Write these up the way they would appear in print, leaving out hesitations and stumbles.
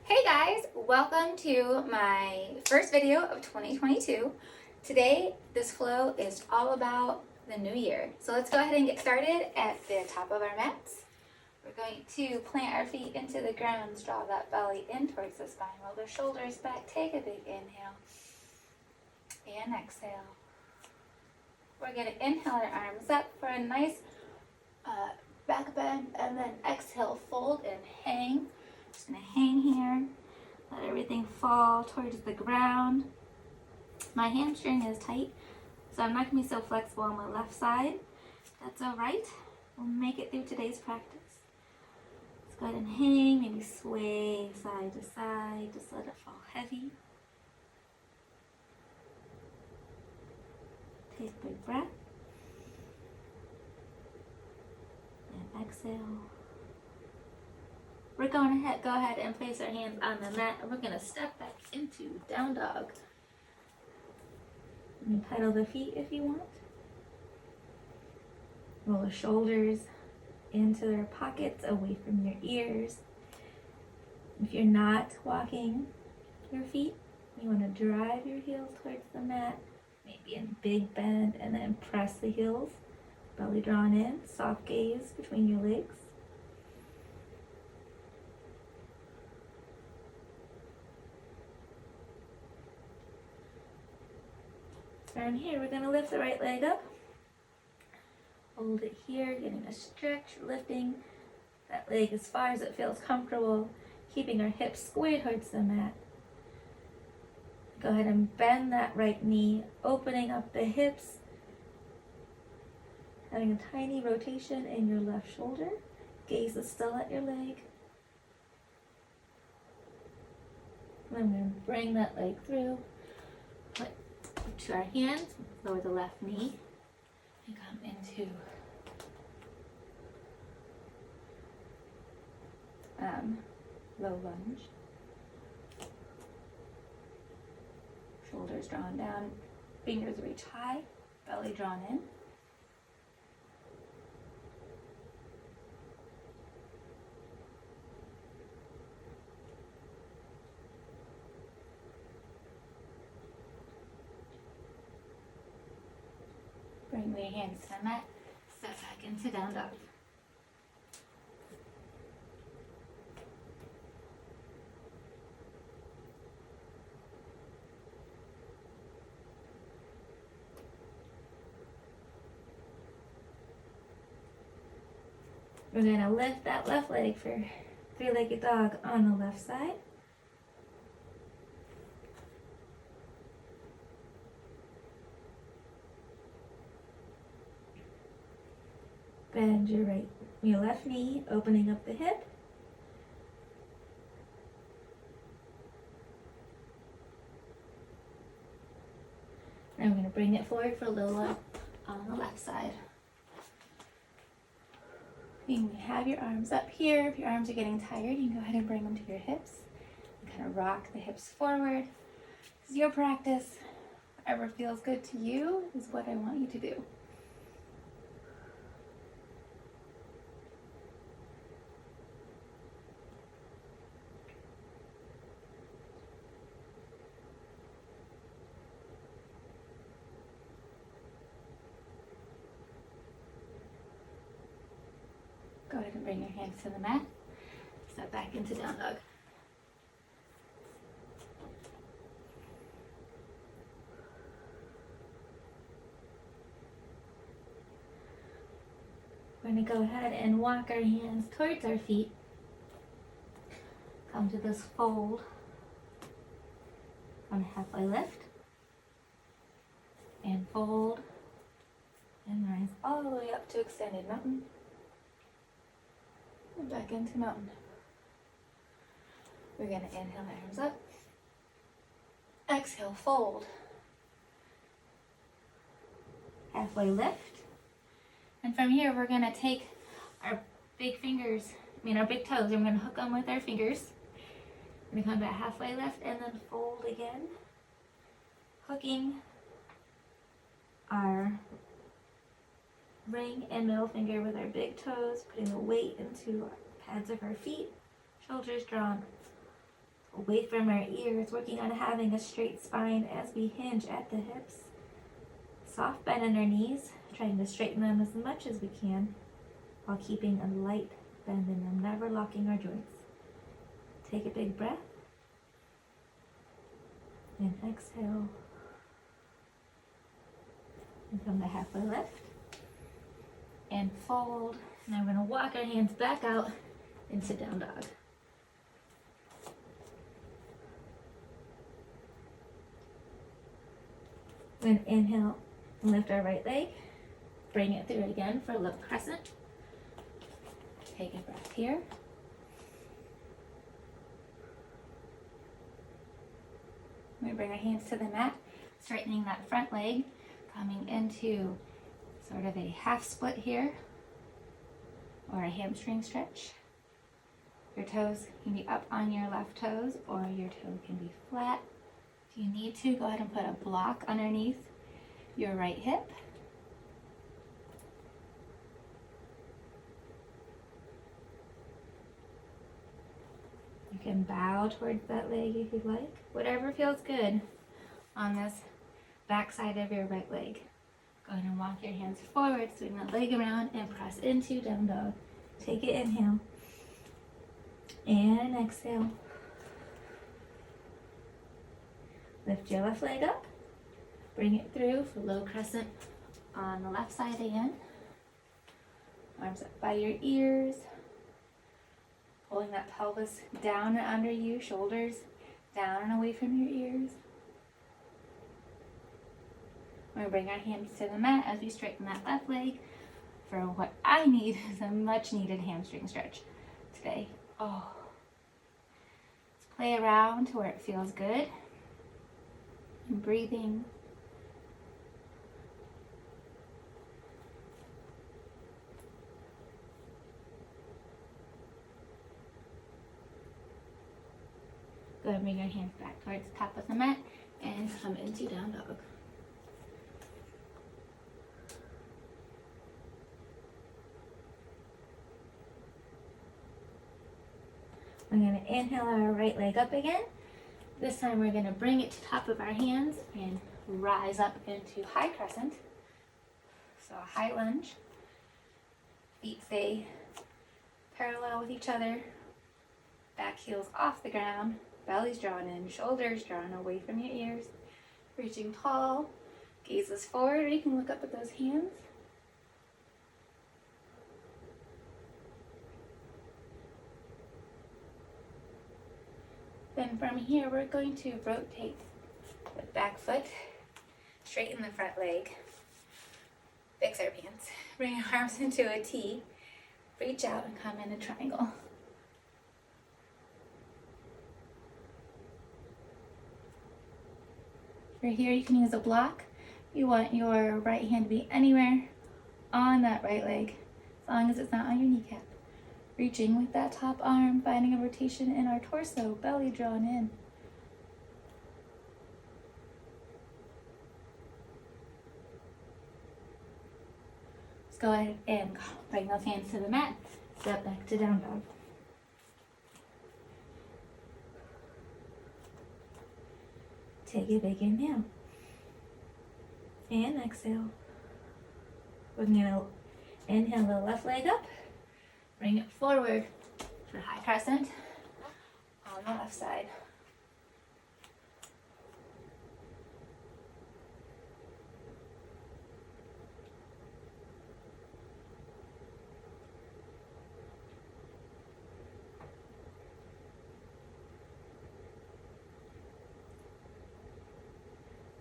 Hey guys, welcome to my first video of 2022. Today, this flow is all about the new year. So let's go ahead and get started at the top of our mats. We're going to plant our feet into the ground, draw that belly in towards the spine, roll the shoulders back, take a big inhale and exhale. We're going to inhale our arms up for a nice back bend, and then exhale, fold and hang. Just gonna hang here, let everything fall towards the ground. My hamstring is tight, so I'm not gonna be so flexible on my left side. That's all right. We'll make it through today's practice. Let's go ahead and hang, maybe sway side to side, just let it fall heavy. Take a big breath. And exhale. We're going to go ahead and place our hands on the mat, and we're going to step back into down dog. You can pedal the feet if you want. Roll the shoulders into their pockets, away from your ears. If you're not walking your feet, you want to drive your heels towards the mat, maybe in big bend, and then press the heels, belly drawn in, soft gaze between your legs. From here, we're going to lift the right leg up. Hold it here, getting a stretch, lifting that leg as far as it feels comfortable, keeping our hips squared towards the mat. Go ahead and bend that right knee, opening up the hips, having a tiny rotation in your left shoulder. Gaze is still at your leg. And then we're going to bring that leg through. To our hands, lower the left knee, and come into low lunge. Shoulders drawn down, fingers reach high, belly drawn in. Bring your hands to the mat, step back into down dog. We're going to lift that left leg for three-legged dog on the left side. Bend your left knee, opening up the hip. And we're going to bring it forward for a little while on the left side. You can have your arms up here. If your arms are getting tired, you can go ahead and bring them to your hips. And kind of rock the hips forward. This is your practice. Whatever feels good to you is what I want you to do. Go ahead and bring your hands to the mat. Step back into down dog. We're going to go ahead and walk our hands towards our feet. Come to this fold on a halfway lift. And fold. And rise all the way up to extended mountain. And back into mountain. We're going to inhale, arms up. Exhale, fold. Halfway lift. And from here, we're going to take our big toes, and we're going to hook them with our fingers. We're going to come back halfway lift and then fold again. Hooking our ring and middle finger with our big toes, putting the weight into the pads of our feet, shoulders drawn, away from our ears, working on having a straight spine as we hinge at the hips. Soft bend in our knees, trying to straighten them as much as we can while keeping a light bend in them, never locking our joints. Take a big breath and exhale. And come to halfway lift and fold. Now we're going to walk our hands back out into down dog. Then inhale, lift our right leg. Bring it through again for a little crescent. Take a breath here. We bring our hands to the mat, straightening that front leg, coming into sort of a half split here, or a hamstring stretch. Your toes can be up on your left toes, or your toe can be flat. If you need to, go ahead and put a block underneath your right hip. You can bow towards that leg if you'd like. Whatever feels good on this back side of your right leg. Go ahead and walk your hands forward, swing that leg around, and press into down dog. Take it, inhale. And exhale. Lift your left leg up. Bring it through for low crescent on the left side again. Arms up by your ears. Pulling that pelvis down and under you, shoulders down and away from your ears. We're going to bring our hands to the mat as we straighten that left leg for what I need is a much needed hamstring stretch today. Let's play around to where it feels good. And breathing. Go ahead and bring your hands back towards the top of the mat and come into down dog. We're going to inhale our right leg up again. This time we're going to bring it to the top of our hands and rise up into high crescent. So a high lunge. Feet stay parallel with each other. Back heels off the ground. Belly's drawn in, shoulders drawn away from your ears. Reaching tall, gazes forward, or you can look up at those hands. Then from here, we're going to rotate the back foot, straighten the front leg, fix our pants, bring our arms into a T, reach out and come in a triangle. For here, you can use a block. You want your right hand to be anywhere on that right leg, as long as it's not on your kneecap. Reaching with that top arm, finding a rotation in our torso, belly drawn in. Let's go ahead and bring those hands to the mat. Step back to down dog. Take a big inhale. And exhale. We're going to inhale the left leg up. Bring it forward for high crescent on the left side.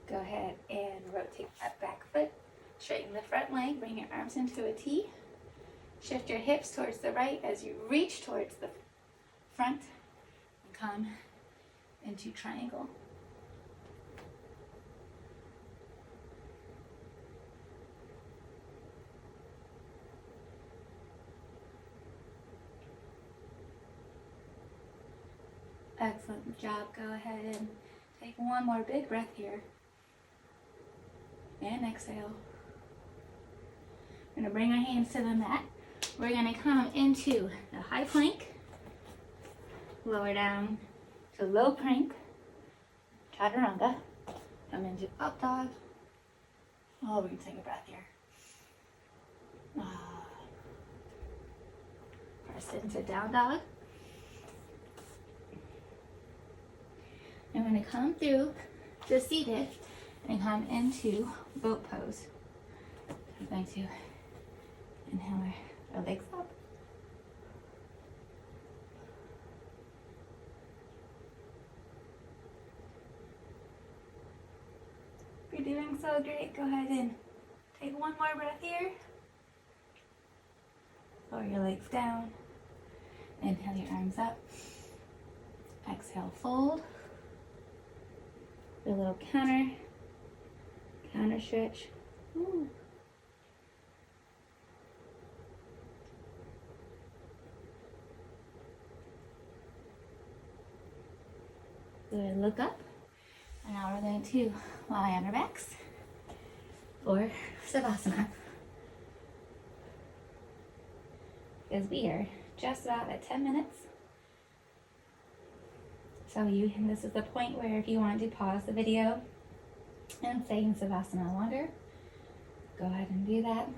Go ahead and rotate that back foot. Straighten the front leg, bring your arms into a T. Shift your hips towards the right as you reach towards the front and come into triangle. Excellent job. Go ahead and take one more big breath here. And exhale. We're going to bring our hands to the mat. We're going to come into the high plank, lower down So low plank, chaturanga. Come into up dog. Oh, we're gonna take a breath here. Press into down dog. I'm gonna come through to seated and come into boat pose. I'm going to inhale our legs up. You're doing so great. Go ahead and take one more breath here. Lower your legs down. Inhale your arms up. Exhale, fold. Do a little counter stretch. Ooh. Good, look up. And now we're going to lie on our backs for Savasana. Because we are just about at 10 minutes. So this is the point where if you want to pause the video and stay in Savasana longer, go ahead and do that.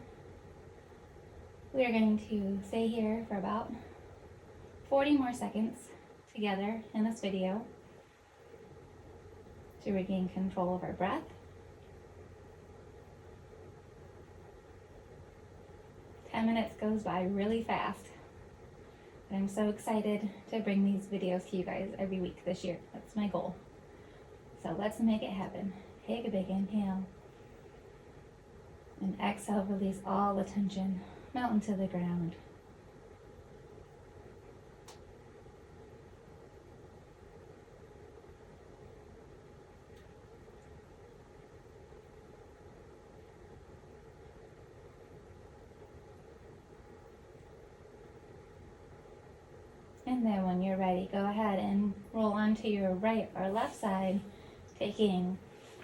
We are going to stay here for about 40 more seconds together in this video to regain control of our breath. Ten minutes goes by really fast. But I'm so excited to bring these videos to you guys every week this year. That's my goal. So let's make it happen. Take a big inhale. And exhale, release all the tension. Melt into the ground. And then when you're ready, go ahead and roll onto your right or left side, taking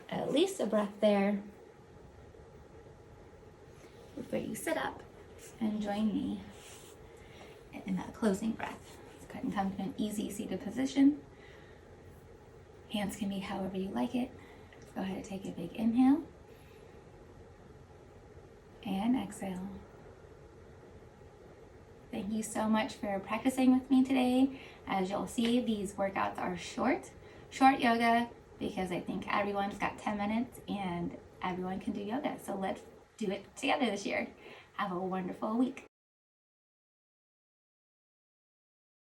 at least a breath there before you sit up and join me in that closing breath. So go ahead and come to an easy seated position. Hands can be however you like it. Go ahead and take a big inhale and exhale. Thank you so much for practicing with me today. As you'll see, these workouts are short yoga, because I think everyone's got 10 minutes and everyone can do yoga. So let's do it together this year. Have a wonderful week.